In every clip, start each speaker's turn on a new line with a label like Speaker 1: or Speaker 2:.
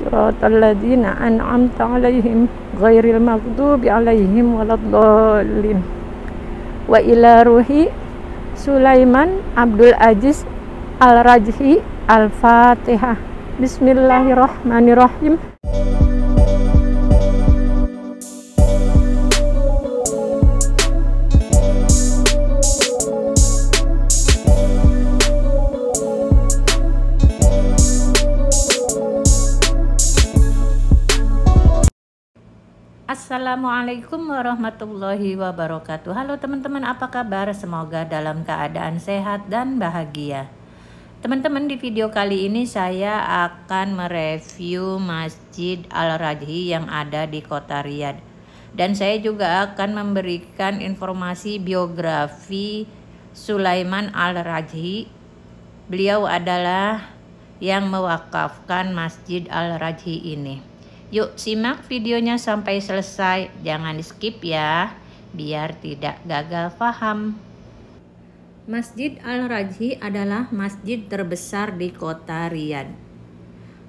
Speaker 1: siratal ladzina an'amta 'alaihim ghairil maghdubi 'alaihim waladdallin. Wa ila ruhi Sulaiman Abdul Aziz Al-Rajhi. Al-Fatihah. Bismillahirrahmanirrahim. Assalamualaikum warahmatullahi wabarakatuh. Halo teman-teman, apa kabar? Semoga dalam keadaan sehat dan bahagia. Teman-teman, di video kali ini saya akan mereview Masjid Al-Rajhi yang ada di kota Riyadh. Dan saya juga akan memberikan informasi biografi Sulaiman Al-Rajhi. Beliau adalah yang mewakafkan Masjid Al-Rajhi ini. Yuk simak videonya sampai selesai, jangan di skip ya, biar tidak gagal paham. Masjid Al-Rajhi adalah masjid terbesar di kota Riyadh.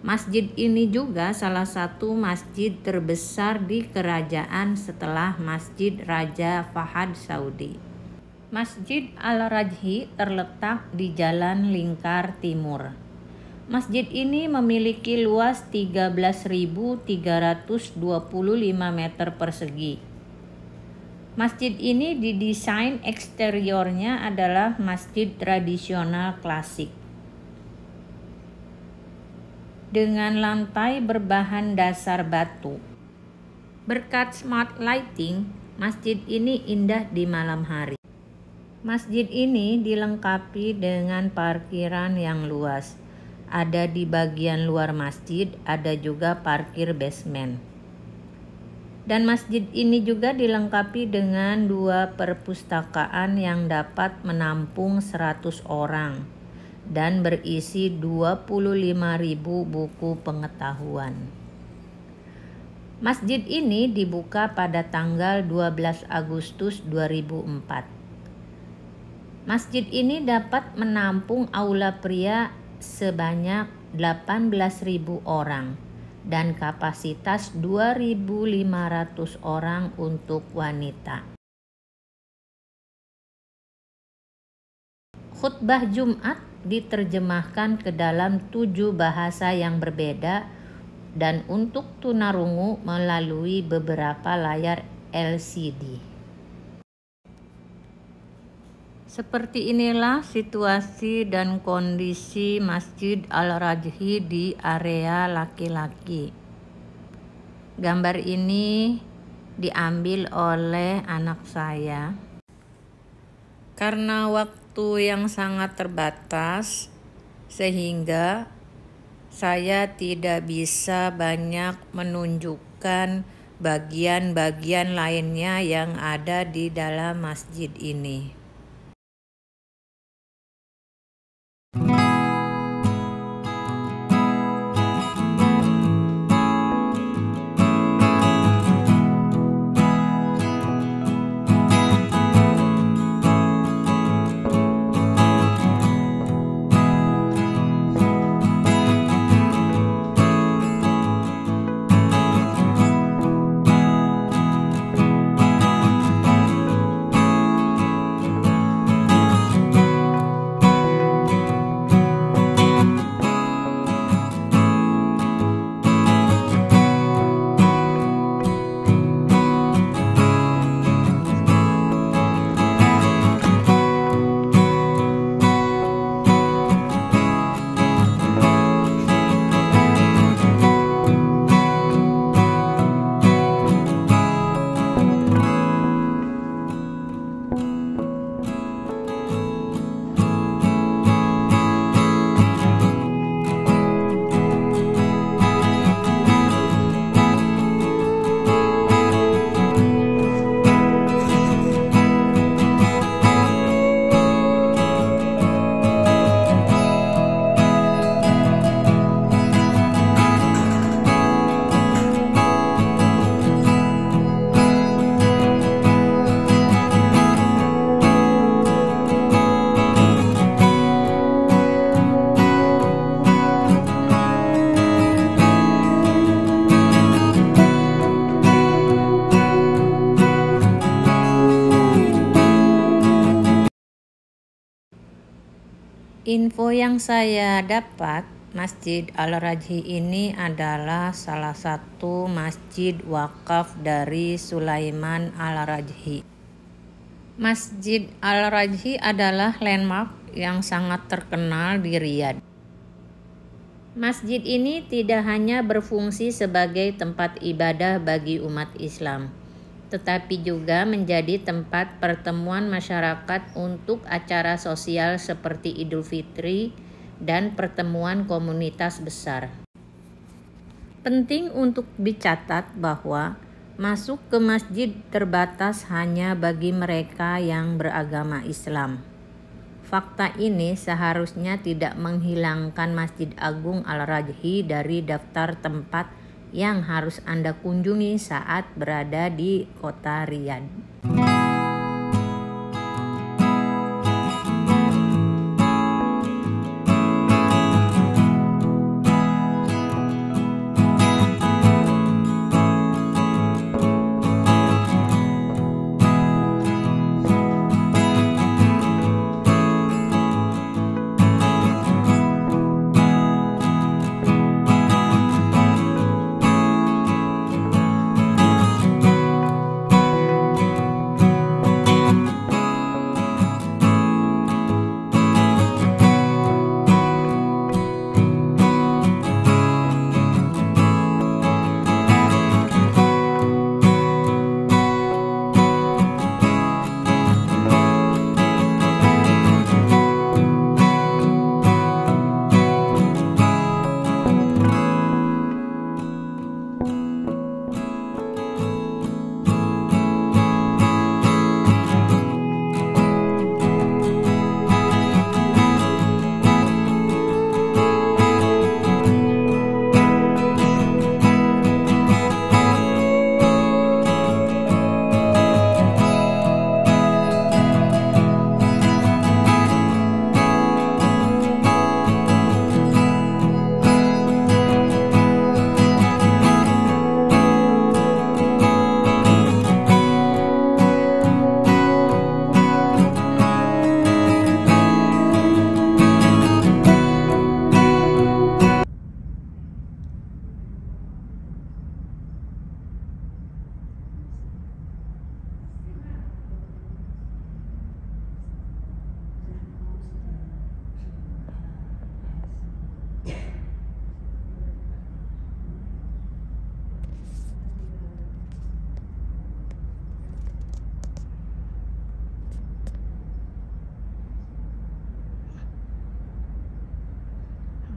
Speaker 1: Masjid ini juga salah satu masjid terbesar di kerajaan setelah Masjid Raja Fahad Saudi. Masjid Al-Rajhi terletak di Jalan Lingkar Timur. Masjid ini memiliki luas 13.325 meter persegi. Masjid ini didesain eksteriornya adalah masjid tradisional klasik. Dengan lantai berbahan dasar batu. Berkat smart lighting, masjid ini indah di malam hari. Masjid ini dilengkapi dengan parkiran yang luas. Ada di bagian luar masjid, ada juga parkir basement. Dan masjid ini juga dilengkapi dengan 2 perpustakaan yang dapat menampung 100 orang dan berisi 25.000 buku pengetahuan. Masjid ini dibuka pada tanggal 12 Agustus 2004. Masjid ini dapat menampung aula pria sebanyak 18.000 orang dan kapasitas 2.500 orang untuk wanita. Khutbah Jumat diterjemahkan ke dalam 7 bahasa yang berbeda dan untuk tunarungu melalui beberapa layar LCD. Seperti inilah situasi dan kondisi Masjid Al-Rajhi di area laki-laki. Gambar ini diambil oleh anak saya. Karena waktu yang sangat terbatas, sehingga saya tidak bisa banyak menunjukkan bagian-bagian lainnya yang ada di dalam masjid ini. Info yang saya dapat, Masjid Al-Rajhi ini adalah salah satu masjid wakaf dari Sulaiman Al-Rajhi. Masjid Al-Rajhi adalah landmark yang sangat terkenal di Riyadh. Masjid ini tidak hanya berfungsi sebagai tempat ibadah bagi umat Islam, tetapi juga menjadi tempat pertemuan masyarakat untuk acara sosial seperti Idul Fitri dan pertemuan komunitas besar. Penting untuk dicatat bahwa masuk ke masjid terbatas hanya bagi mereka yang beragama Islam. Fakta ini seharusnya tidak menghilangkan Masjid Agung Al-Rajhi dari daftar tempat yang harus Anda kunjungi saat berada di kota Riyadh.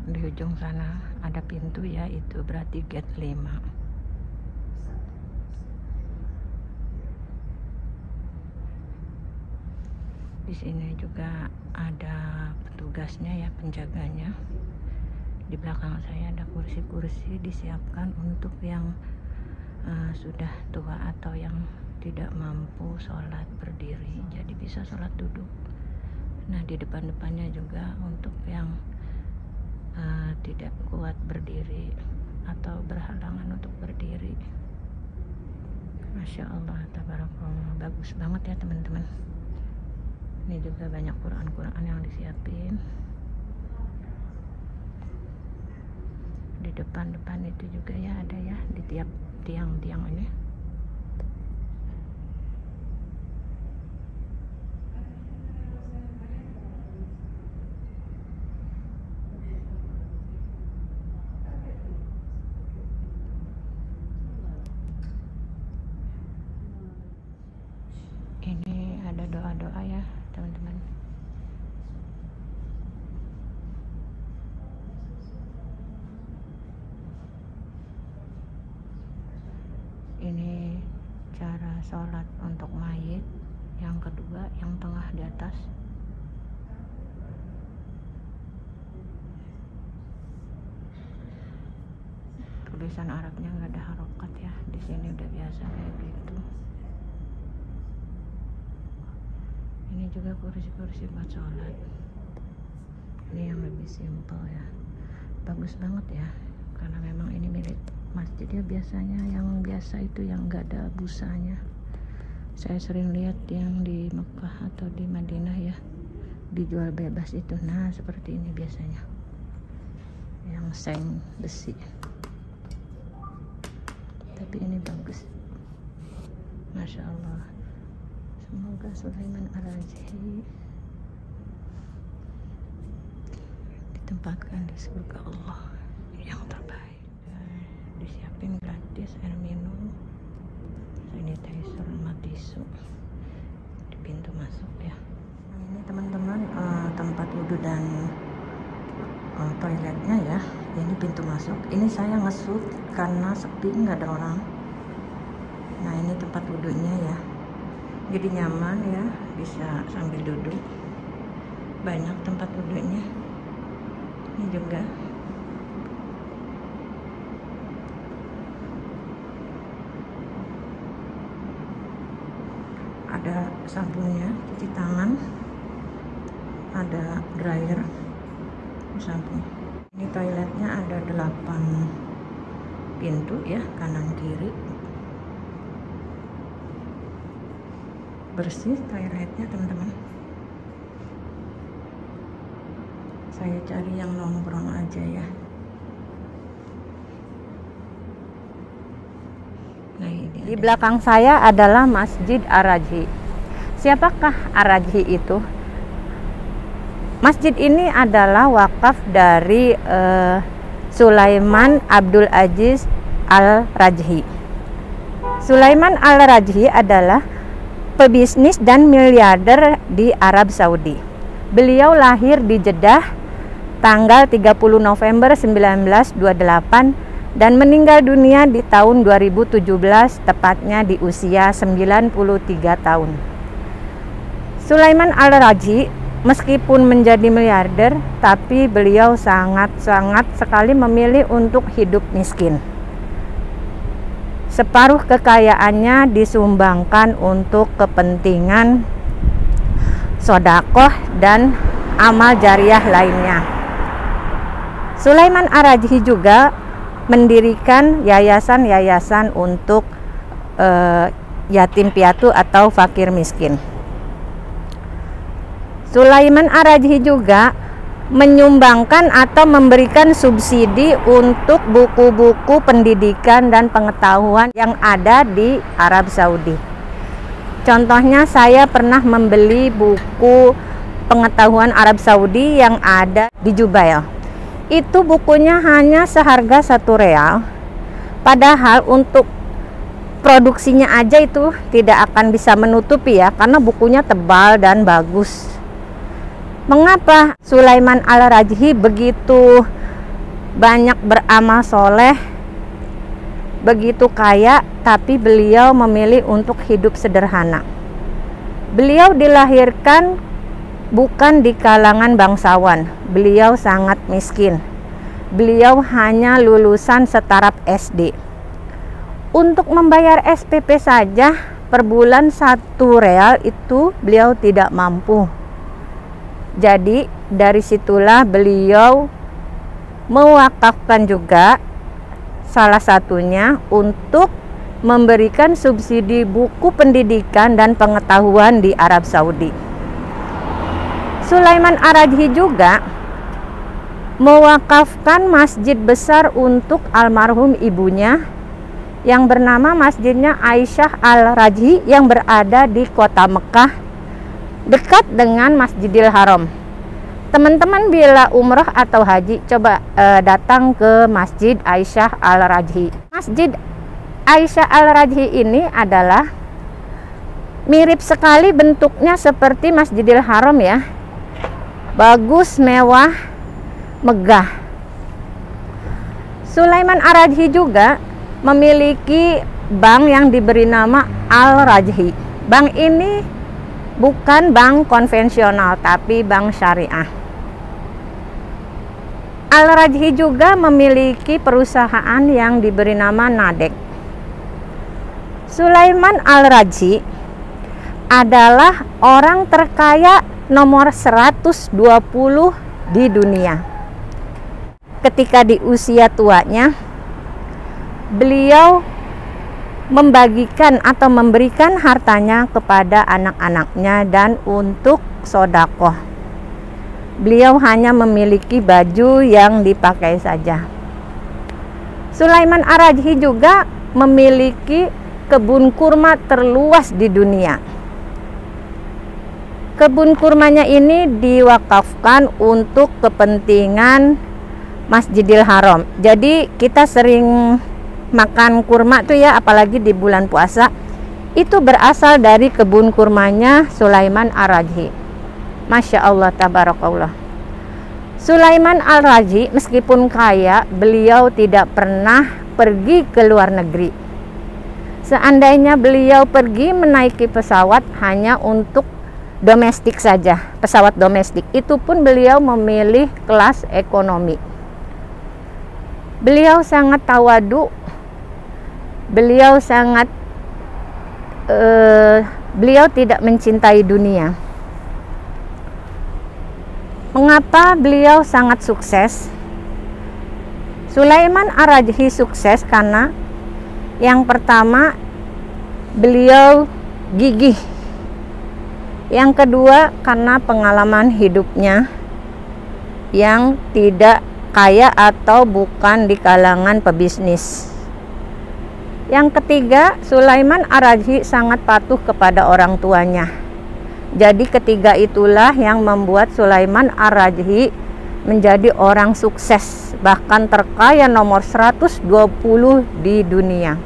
Speaker 1: Di ujung sana ada pintu ya, itu berarti gate 5. Di sini juga ada petugasnya ya, penjaganya. Di belakang saya ada kursi-kursi disiapkan untuk yang sudah tua atau yang tidak mampu sholat berdiri, jadi bisa sholat duduk. Nah, di depan-depannya juga untuk yang tidak kuat berdiri atau berhalangan untuk berdiri. Masya Allah, tabarakallah, bagus banget ya teman-teman. Ini juga banyak Quran-Quran yang disiapin. Di depan-depan itu juga ya ada ya, di tiap tiang-tiang ini. Ini ada doa-doa ya teman-teman. Ini cara sholat untuk mayit. Yang kedua, yang tengah di atas. Tulisan Arabnya nggak ada harokat ya. Di sini udah biasa kayak gitu. Ini juga kursi-kursi buat sholat. Ini yang lebih simpel ya. Bagus banget ya, karena memang ini milik masjid ya. Biasanya yang biasa itu yang nggak ada busanya. Saya sering lihat yang di Mekah atau di Madinah ya, dijual bebas itu. Nah seperti ini biasanya, yang seng besi, tapi ini bagus, Masya Allah. Semoga Sulaiman Ar-Rajhi ditempatkan di surga Allah yang terbaik. Disiapin gratis air minum, sanitizer sama tisu di pintu masuk ya. Nah, ini teman-teman tempat wudhu dan toiletnya ya. Ini pintu masuk. Ini saya nge-shoot karena sepi, nggak ada orang. Nah ini tempat wudhunya ya, jadi nyaman ya, bisa sambil duduk. Banyak tempat wudhunya. Ini juga ada sabunnya, cuci tangan, ada dryer, sabun. Ini toiletnya ada 8 pintu ya, kanan kiri. Bersih toiletnya teman-teman. Saya cari yang nongkrong aja ya. Nah, ini di belakang saya adalah Masjid Ar-Rajhi. Siapakah Ar-Rajhi itu? Masjid ini adalah wakaf dari Sulaiman Abdul Aziz Al-Rajhi. Sulaiman Al-Rajhi adalah pebisnis dan miliarder di Arab Saudi. Beliau lahir di Jeddah tanggal 30 November 1928 dan meninggal dunia di tahun 2017, tepatnya di usia 93 tahun. Sulaiman Al-Rajhi meskipun menjadi miliarder, tapi beliau sangat sekali memilih untuk hidup miskin. Separuh kekayaannya disumbangkan untuk kepentingan sodakoh dan amal jariah lainnya. Sulaiman Ar-Rajhi juga mendirikan yayasan-yayasan untuk yatim piatu atau fakir miskin. Sulaiman Ar-Rajhi juga menyumbangkan atau memberikan subsidi untuk buku-buku pendidikan dan pengetahuan yang ada di Arab Saudi. Contohnya, saya pernah membeli buku pengetahuan Arab Saudi yang ada di Jubail. Itu bukunya hanya seharga 1 real, padahal untuk produksinya aja itu tidak akan bisa menutupi ya, karena bukunya tebal dan bagus. Mengapa Sulaiman Al-Rajhi begitu banyak beramal soleh, begitu kaya, tapi beliau memilih untuk hidup sederhana? Beliau dilahirkan bukan di kalangan bangsawan, beliau sangat miskin. Beliau hanya lulusan setaraf SD. Untuk membayar SPP saja per bulan 1 real itu beliau tidak mampu. Jadi dari situlah beliau mewakafkan juga salah satunya untuk memberikan subsidi buku pendidikan dan pengetahuan di Arab Saudi. Sulaiman Ar-Rajhi juga mewakafkan masjid besar untuk almarhum ibunya yang bernama Masjidnya Aisyah Al-Rajhi yang berada di kota Mekah, dekat dengan Masjidil Haram. Teman-teman bila umroh atau haji, coba datang ke Masjid Aisyah Al-Rajhi. Masjid Aisyah Al-Rajhi ini adalah mirip sekali bentuknya seperti Masjidil Haram ya. Bagus, mewah, megah. Sulaiman Ar-Rajhi juga memiliki bank yang diberi nama Al-Rajhi. Bank ini bukan bank konvensional, tapi bank syariah. Al-Rajhi juga memiliki perusahaan yang diberi nama Nadek. Sulaiman Al-Rajhi adalah orang terkaya nomor 120 di dunia. Ketika di usia tuanya, beliau membagikan atau memberikan hartanya kepada anak-anaknya dan untuk sodakoh. beliau hanya memiliki baju yang dipakai saja. Sulaiman Ar-Rajhi juga memiliki kebun kurma terluas di dunia. Kebun kurmanya ini diwakafkan untuk kepentingan Masjidil Haram. Jadi kita sering makan kurma tuh ya, apalagi di bulan puasa. Itu berasal dari kebun kurmanya Sulaiman Ar-Rajhi. Masya Allah, tabarakallah. Sulaiman Ar-Rajhi meskipun kaya, beliau tidak pernah pergi ke luar negeri. Seandainya beliau pergi menaiki pesawat hanya untuk domestik saja, pesawat domestik, itu pun beliau memilih kelas ekonomi. Beliau sangat tawadu, beliau sangat beliau tidak mencintai dunia. Mengapa beliau sangat sukses? Sulaiman Ar-Rajhi sukses karena yang pertama, beliau gigih. Yang kedua, karena pengalaman hidupnya yang tidak kaya atau bukan di kalangan pebisnis. Yang ketiga, Sulaiman Ar-Rajhi sangat patuh kepada orang tuanya. Jadi ketiga itulah yang membuat Sulaiman Ar-Rajhi menjadi orang sukses, bahkan terkaya nomor 120 di dunia.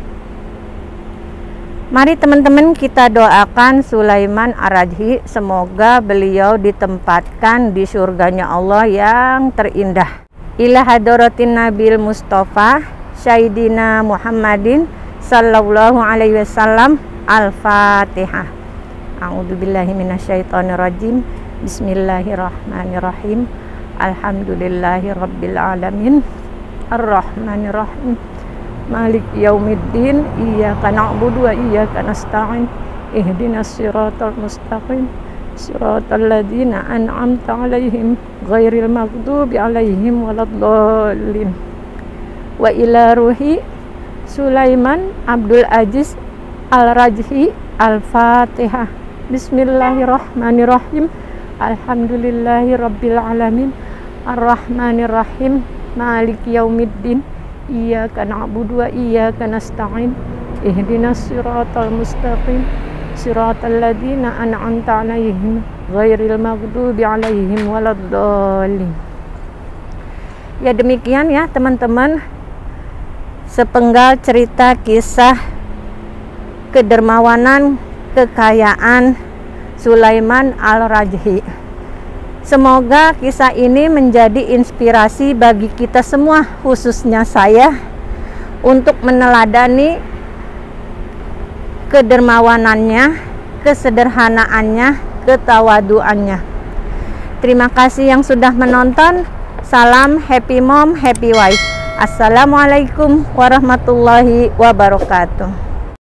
Speaker 1: Mari teman-teman kita doakan Sulaiman Ar-Rajhi, semoga beliau ditempatkan di surganya Allah yang terindah. Ila hadratin Nabil Mustafa Sayyidina Muhammadin sallallahu alaihi wasallam. Al-Fatihah. A'udzubillahi minasyaitonirrajim. Bismillahirrahmanirrahim. Alhamdulillahi rabbil alamin. Ar-Rahmanirrahim. Malik yaumiddin. Iyyaka na'budu wa iyyaka nasta'in. Ihdinas siratal mustaqim. Siratal ladzina an'amta 'alaihim ghairil maghdubi 'alaihim waladdallin. Wa ila ruhi Sulaiman Abdul Aziz Al-Rajhi. Al-Fatihah. Bismillahirrahmanirrahim. Alhamdulillahi rabbil alamin. Ar-Rahmanirrahim. Malik yaumiddin. Iyyaka na'budu wa iyyaka nasta'in. Ihdinas siratal mustaqim. Siratal ladzina an'amta 'alaihim ghairil maghdubi 'alaihim waladdallin. Ya, demikian ya teman-teman, sepenggal cerita kisah kedermawanan, kekayaan Sulaiman Ar-Rajhi. Semoga kisah ini menjadi inspirasi bagi kita semua, khususnya saya, untuk meneladani kedermawanannya, kesederhanaannya, ketawaduannya. Terima kasih yang sudah menonton. Salam happy mom, happy wife. Assalamualaikum warahmatullahi wabarakatuh.